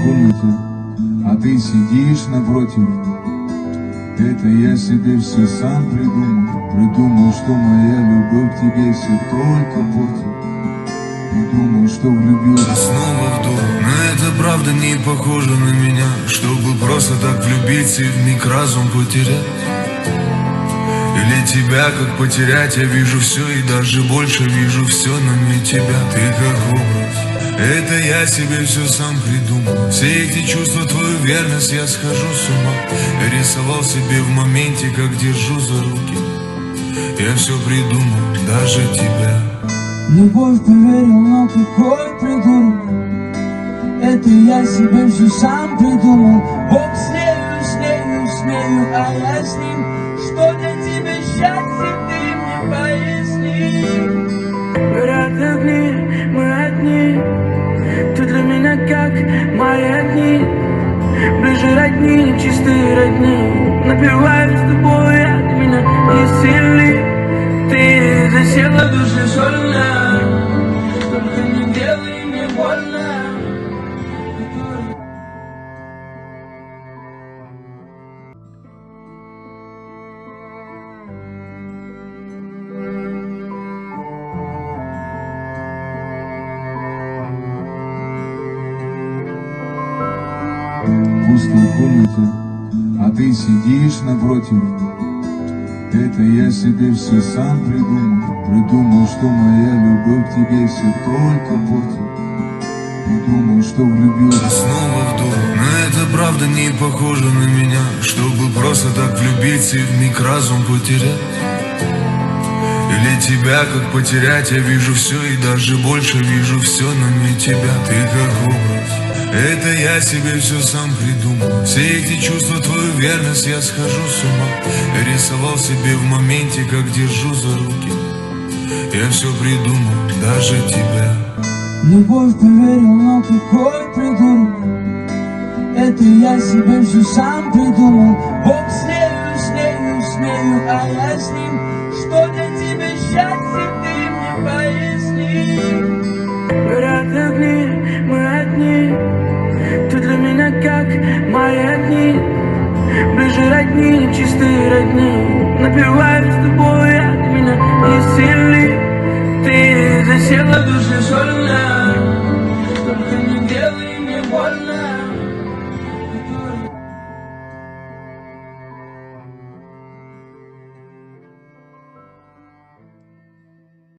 комнате, а ты сидишь напротив. Это я себе все сам придумал, что моя любовь к тебе все только портит. И думал, что влюбился снова в дур, но это правда не похоже на меня, чтобы просто так влюбиться и вмиг разум потерять. Или тебя как потерять, я вижу все и даже больше вижу все, но не тебя. Ты как образ, это я себе все сам придумал. Все эти чувства, твою верность, я схожу с ума. Я рисовал себе в моменте, как держу за руки. Я все придумал, даже тебя. Любовь поверил, но какой придурок. Это я себе все сам придумал. Бог с нею, а я с ним. Что для тебя счастье, ты мне поясни. Горят огни, мы одни. Ты для меня как мои дни. Ближе родни, чистые родни. Напиваюсь с тобой, от меня не сильны. Ты засела в душе сольно. Только не делай мне больно. в пустой комнате, а ты сидишь напротив. Это я себе все сам придумал, что моя любовь к тебе все только портит. И думал, что влюбился снова в дур, но это правда не похоже на меня, чтобы просто так влюбиться и вмиг разум потерять. Или тебя как потерять, я вижу все и даже больше вижу все, но не тебя. Ты как образ, это я себе все сам придумал. Все эти чувства, твою верность, я схожу с ума. Я рисовал себе в моменте, как держу за руки. Я все придумал, даже тебя. Любовь поверил, но какой придурок. Это я себе все сам придумал. Бог с нею, а я с ним. Что для тебя счастье, ты мне поясни. Горят огни, мы одни. Ты для меня как мои дни. Ближе родни, чистые родни. Напиваюсь с тобой, от меня не сильны. Ты засела в душе сольно.